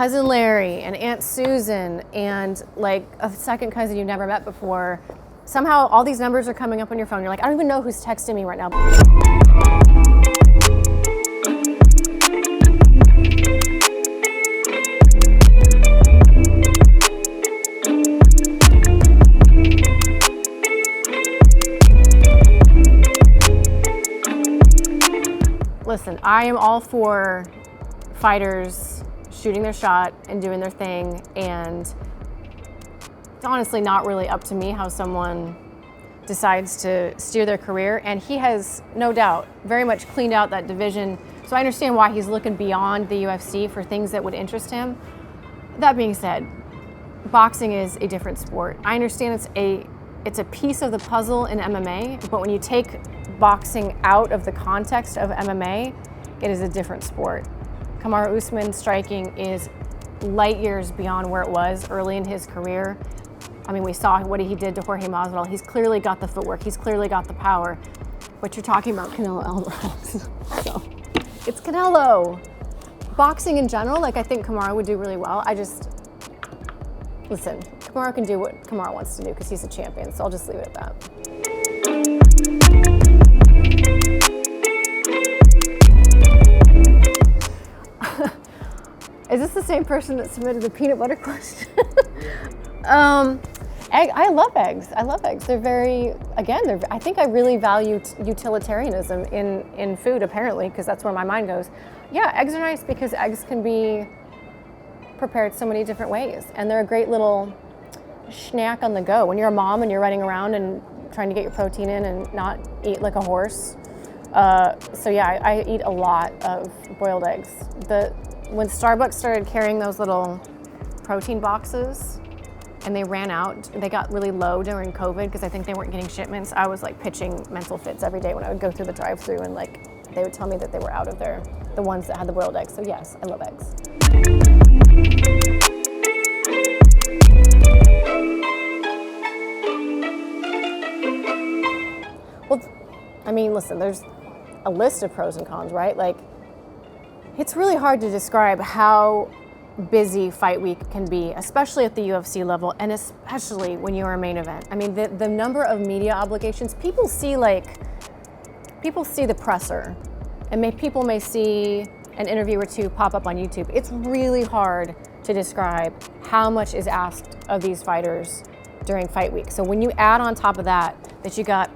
Cousin Larry and Aunt Susan and like a second cousin you've never met before. Somehow all these numbers are coming up on your phone. You're like, I don't even know who's texting me right now. Listen, I am all for fighters shooting their shot and doing their thing, and it's honestly not really up to me how someone decides to steer their career, and he has no doubt very much cleaned out that division, so I understand why he's looking beyond the UFC for things that would interest him. That being said, boxing is a different sport. I understand it's a piece of the puzzle in MMA, but when you take boxing out of the context of MMA, it is a different sport. Kamaru Usman's striking is light years beyond where it was early in his career. I mean, we saw what he did to Jorge Masvidal. He's clearly got the footwork. He's clearly got the power. But you're talking about Canelo Alvarez. So it's Canelo. Boxing in general, like I think Kamaru would do really well. Listen, Kamaru can do what Kamaru wants to do because he's a champion. So I'll just leave it at that. Is this the same person that submitted the peanut butter question? I love eggs. I love eggs. They're very, again, I think I really value utilitarianism in food, apparently, because that's where my mind goes. Yeah, eggs are nice because eggs can be prepared so many different ways, and they're a great little snack on the go. When you're a mom and you're running around and trying to get your protein in and not eat like a horse. So yeah, I eat a lot of boiled eggs. When Starbucks started carrying those little protein boxes and they ran out, they got really low during COVID because I think they weren't getting shipments. I was like pitching mental fits every day when I would go through the drive-thru and like they would tell me that they were out of the ones that had the boiled eggs. So yes, I love eggs. Well, I mean, listen, there's a list of pros and cons, right? Like, it's really hard to describe how busy fight week can be, especially at the UFC level, and especially when you're a main event. I mean, the number of media obligations, people see the presser, and people may see an interview or two pop up on YouTube. It's really hard to describe how much is asked of these fighters during fight week. So when you add on top of that you got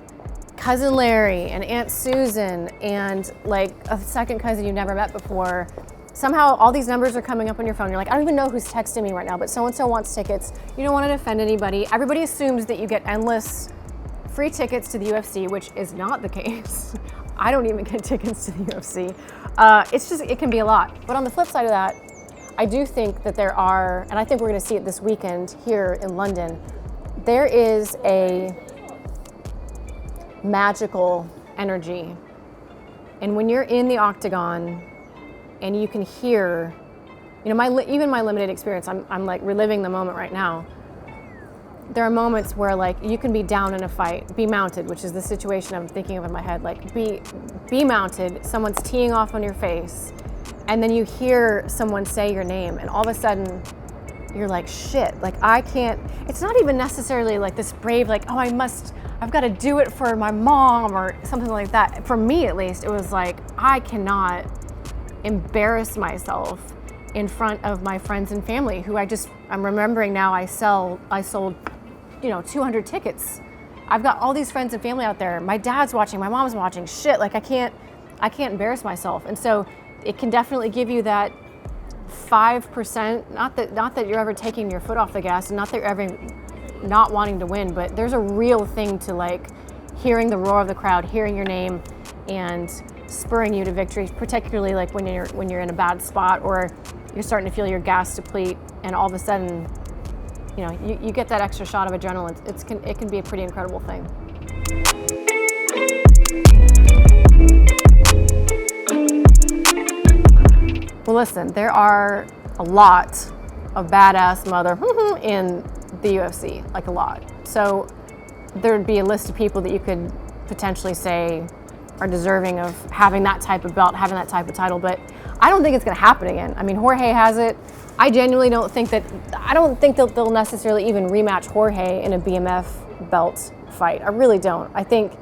Cousin Larry and Aunt Susan and like a second cousin you've never met before, somehow all these numbers are coming up on your phone. You're like, I don't even know who's texting me right now, but so-and-so wants tickets. You don't want to offend anybody. Everybody assumes that you get endless free tickets to the UFC, which is not the case. I don't even get tickets to the UFC. It can be a lot. But on the flip side of that, I do think that there are, and I think we're going to see it this weekend here in London, there is a magical energy. And when you're in the octagon and you can hear, even my limited experience, I'm like reliving the moment right now. There are moments where like you can be down in a fight, be mounted, which is the situation I'm thinking of in my head, like be mounted, someone's teeing off on your face, and then you hear someone say your name, and all of a sudden you're like, shit, like I can't, it's not even necessarily like this brave, like, oh, I've got to do it for my mom or something like that. For me, at least, it was like, I cannot embarrass myself in front of my friends and family who I'm remembering now I sold, 200 tickets. I've got all these friends and family out there. My dad's watching, my mom's watching, shit, like I can't embarrass myself. And so it can definitely give you that 5%, not that you're ever taking your foot off the gas and not that you're ever not wanting to win, but there's a real thing to like hearing the roar of the crowd, hearing your name and spurring you to victory, particularly like when you're in a bad spot or you're starting to feel your gas deplete and all of a sudden, you get that extra shot of adrenaline. It can be a pretty incredible thing. Well, listen, there are a lot of badass mother in the UFC, like a lot. So there'd be a list of people that you could potentially say are deserving of having that type of belt, having that type of title, but I don't think it's gonna happen again. I mean, Jorge has it, I genuinely don't think that they'll necessarily even rematch Jorge in a BMF belt fight. I really don't. I think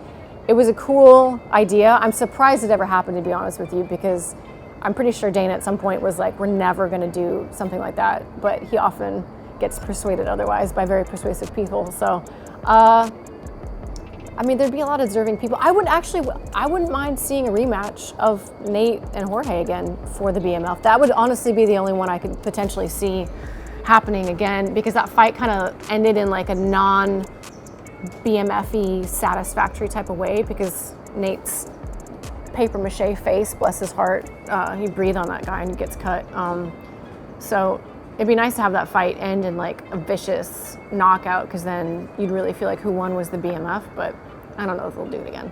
it was a cool idea. I'm surprised it ever happened, to be honest with you, because I'm pretty sure Dana at some point was like, we're never going to do something like that. But he often gets persuaded otherwise by very persuasive people. So, I mean, there'd be a lot of deserving people. I wouldn't mind seeing a rematch of Nate and Jorge again for the BMF. That would honestly be the only one I could potentially see happening again, because that fight kind of ended in like a non-BMF-y satisfactory type of way, because Nate's paper mache face, bless his heart, he breathed on that guy and he gets cut. So it'd be nice to have that fight end in like a vicious knockout, because then you'd really feel like who won was the BMF, but I don't know if they'll do it again.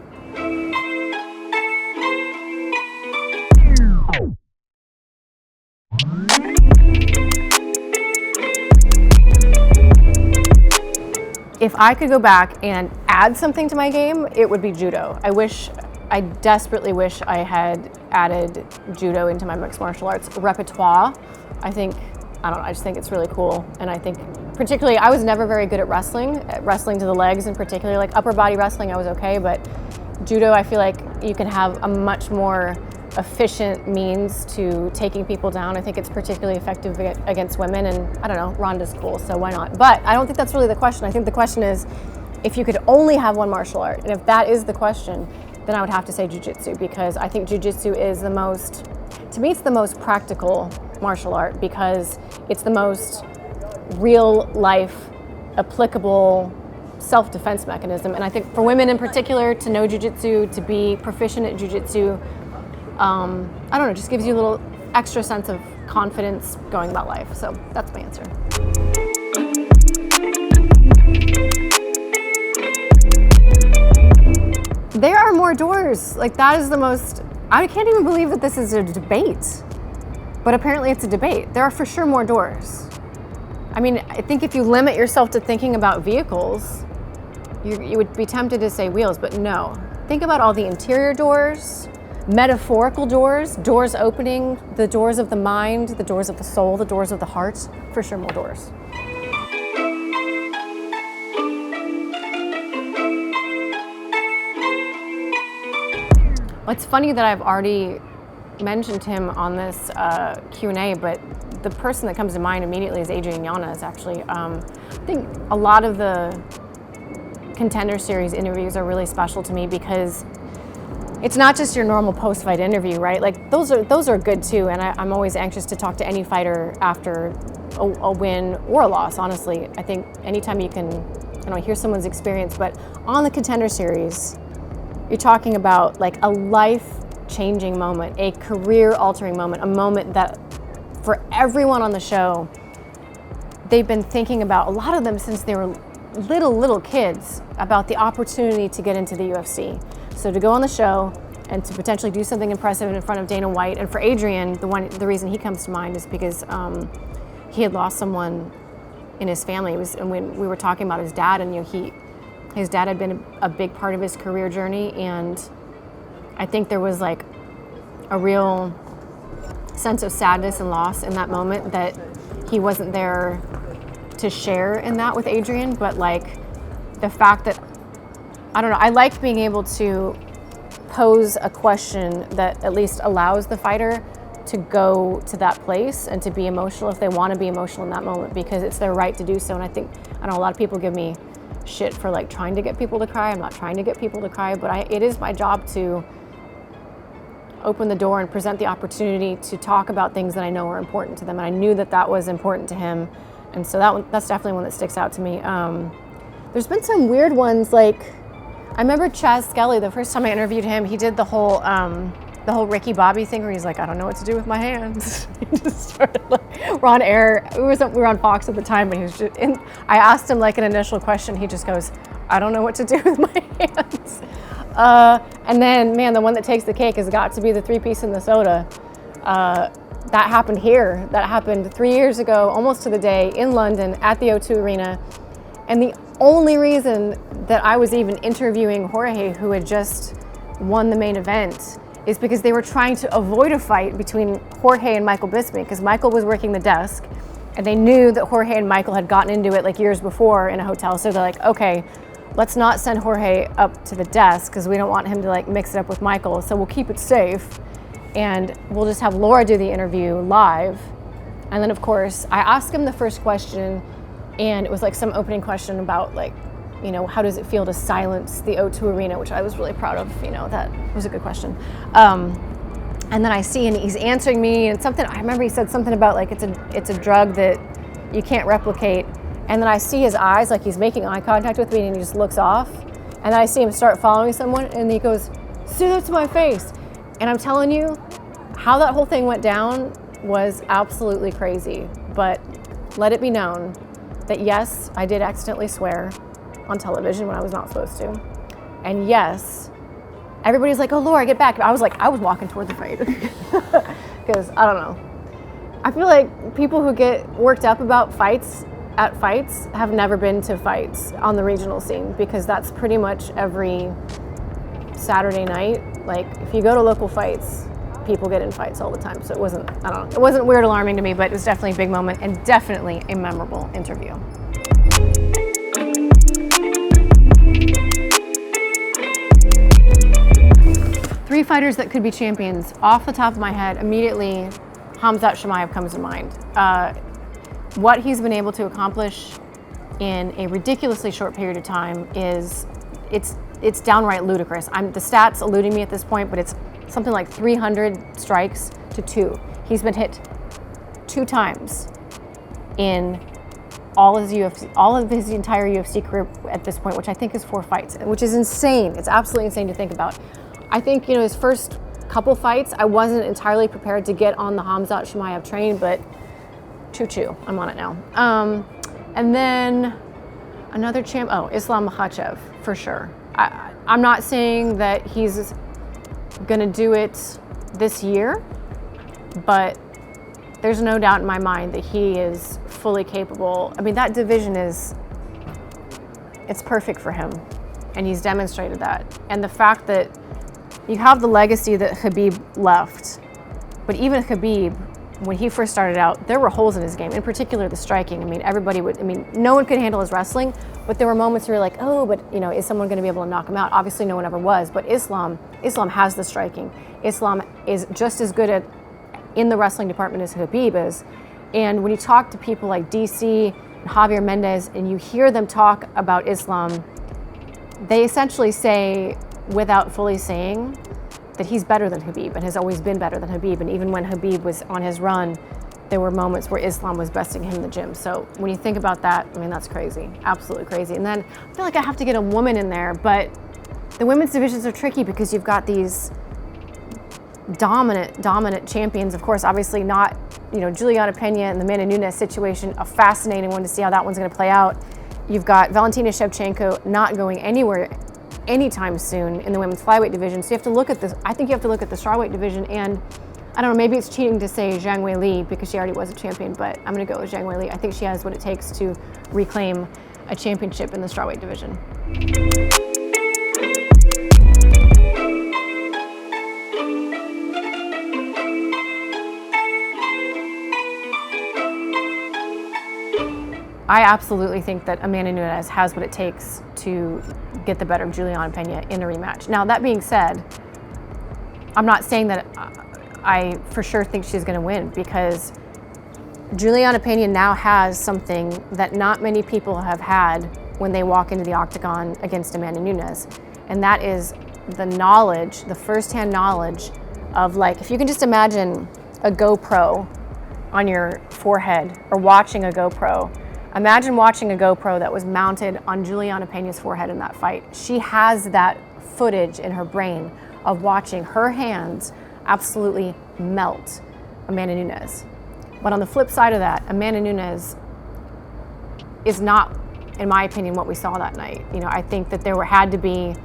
If I could go back and add something to my game, it would be judo. I desperately wish I had added judo into my mixed martial arts repertoire. I just think it's really cool. And I think particularly, I was never very good at wrestling to the legs in particular. Like upper body wrestling, I was okay, but judo, I feel like you can have a much more efficient means to taking people down. I think it's particularly effective against women, and I don't know, Ronda's cool, so why not? But I don't think that's really the question. I think the question is, if you could only have one martial art, and if that is the question, then I would have to say jiu-jitsu, because I think jiu-jitsu is to me, it's the most practical martial art, because it's the most real life, applicable self-defense mechanism. And I think for women in particular, to know jiu-jitsu, to be proficient at jiu-jitsu, I don't know, just gives you a little extra sense of confidence going about life. So that's my answer. There are more doors. Like, that is the most, I can't even believe that this is a debate, but apparently it's a debate. There are for sure more doors. I mean, I think if you limit yourself to thinking about vehicles, you would be tempted to say wheels, but no. Think about all the interior doors, metaphorical doors, doors opening, the doors of the mind, the doors of the soul, the doors of the heart, for sure more doors. It's funny that I've already mentioned him on this Q&A, but the person that comes to mind immediately is Juliana, actually. I think a lot of the Contender Series interviews are really special to me, because it's not just your normal post-fight interview, right? Like, those are good too, and I'm always anxious to talk to any fighter after a win or a loss, honestly. I think anytime you can, hear someone's experience, but on the Contender Series, you're talking about like a life-changing moment, a career-altering moment, a moment that for everyone on the show, they've been thinking about, a lot of them since they were little kids, about the opportunity to get into the UFC. So to go on the show and to potentially do something impressive in front of Dana White. And for Adrian, the reason he comes to mind is because he had lost someone in his family. And when we were talking about his dad, and his dad had been a big part of his career journey, and I think there was like a real sense of sadness and loss in that moment, that he wasn't there to share in that with Adrian. But like the fact that, I don't know, I liked being able to pose a question that at least allows the fighter to go to that place and to be emotional if they want to be emotional in that moment, because it's their right to do so. And I know a lot of people give me shit for like trying to get people to cry. I'm not trying to get people to cry, but it is my job to open the door and present the opportunity to talk about things that I know are important to them. And I knew that was important to him. And so that's definitely one that sticks out to me. There's been some weird ones, like I remember Chaz Skelly, the first time I interviewed him, he did the whole Ricky Bobby thing where he's like, I don't know what to do with my hands. He just started like, we're on air, we were on Fox at the time, but he was just, I asked him like an initial question, he just goes, I don't know what to do with my hands. And then, man, the one that takes the cake has got to be the 3-piece in the soda. That happened here. That happened 3 years ago, almost to the day, in London at the O2 Arena. And the only reason that I was even interviewing Jorge, who had just won the main event, is because they were trying to avoid a fight between Jorge and Michael Bisping, because Michael was working the desk, and they knew that Jorge and Michael had gotten into it like years before in a hotel. So they're like, okay, let's not send Jorge up to the desk because we don't want him to like mix it up with Michael. So we'll keep it safe, and we'll just have Laura do the interview live. And then of course, I asked him the first question, and it was like some opening question about like, you know, how does it feel to silence the O2 Arena, which I was really proud of, you know, that was a good question. And then I see, and he's answering me, and something, I remember he said something about like, it's a drug that you can't replicate. And then I see his eyes, like he's making eye contact with me, and he just looks off. And then I see him start following someone, and he goes, "Say that to my face." And I'm telling you, how that whole thing went down was absolutely crazy. But let it be known that yes, I did accidentally swear on television when I was not supposed to. And yes, everybody's like, "Oh, Laura, get back." I was walking toward the fight. Because, I don't know. I feel like people who get worked up about fights at fights have never been to fights on the regional scene, because that's pretty much every Saturday night. Like, if you go to local fights, people get in fights all the time. So it wasn't, I don't know, it wasn't weird alarming to me, but it was definitely a big moment and definitely a memorable interview. Three fighters that could be champions. Off the top of my head, immediately, Khamzat Chimaev comes to mind. What he's been able to accomplish in a ridiculously short period of time is, it's downright ludicrous. The stats eluding me at this point, but it's something like 300 strikes to 2. He's been hit 2 times in all of his entire UFC career at this point, which I think is 4 fights, which is insane. It's absolutely insane to think about. I think, you know, his first couple fights, I wasn't entirely prepared to get on the Khamzat Chimaev train, but choo-choo, I'm on it now. And then another Islam Makhachev, for sure. I'm not saying that he's gonna do it this year, but there's no doubt in my mind that he is fully capable. I mean, that division it's perfect for him, and he's demonstrated that. And the fact that you have the legacy that Khabib left, but even Khabib, when he first started out, there were holes in his game, in particular the striking. I mean, no one could handle his wrestling, but there were moments where you're like, oh, but you know, is someone gonna be able to knock him out? Obviously no one ever was, but Islam has the striking. Islam is just as good in the wrestling department as Khabib is. And when you talk to people like DC and Javier Mendez, and you hear them talk about Islam, they essentially say, without fully saying, that he's better than Khabib and has always been better than Khabib. And even when Khabib was on his run, there were moments where Islam was besting him in the gym. So when you think about that, I mean, that's crazy, absolutely crazy. And then I feel like I have to get a woman in there, but the women's divisions are tricky because you've got these dominant champions. Of course, obviously not, you know, Juliana Pena and the Amanda Nunes situation, a fascinating one to see how that one's gonna play out. You've got Valentina Shevchenko not going anywhere anytime soon in the women's flyweight division. So you have to look at this. I think you have to look at the strawweight division, and I don't know, maybe it's cheating to say Zhang Weili because she already was a champion, but I'm gonna go with Zhang Weili. I think she has what it takes to reclaim a championship in the strawweight division. I absolutely think that Amanda Nunes has what it takes to get the better of Juliana Pena in a rematch. Now, that being said, I'm not saying that I for sure think she's going to win, because Juliana Pena now has something that not many people have had when they walk into the octagon against Amanda Nunes, and that is the knowledge, the firsthand knowledge of, like, if you can just imagine a GoPro on your forehead or watching a GoPro. Imagine watching a GoPro that was mounted on Juliana Pena's forehead in that fight. She has that footage in her brain of watching her hands absolutely melt Amanda Nunes. But on the flip side of that, Amanda Nunes is not, in my opinion, what we saw that night. You know, I think that there had to be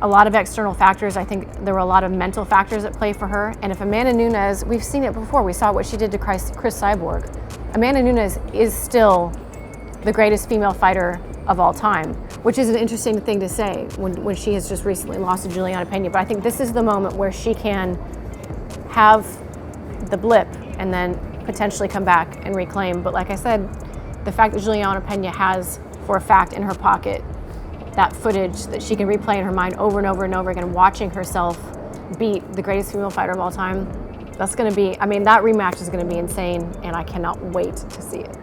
a lot of external factors. I think there were a lot of mental factors at play for her. And if Amanda Nunes, we've seen it before, we saw what she did to Chris Cyborg. Amanda Nunes is still the greatest female fighter of all time. which is an interesting thing to say when she has just recently lost to Juliana Pena. But I think this is the moment where she can have the blip and then potentially come back and reclaim. But like I said, the fact that Juliana Pena has, for a fact, in her pocket that footage that she can replay in her mind over and over and over again, watching herself beat the greatest female fighter of all time, that's going to be, I mean, that rematch is going to be insane, and I cannot wait to see it.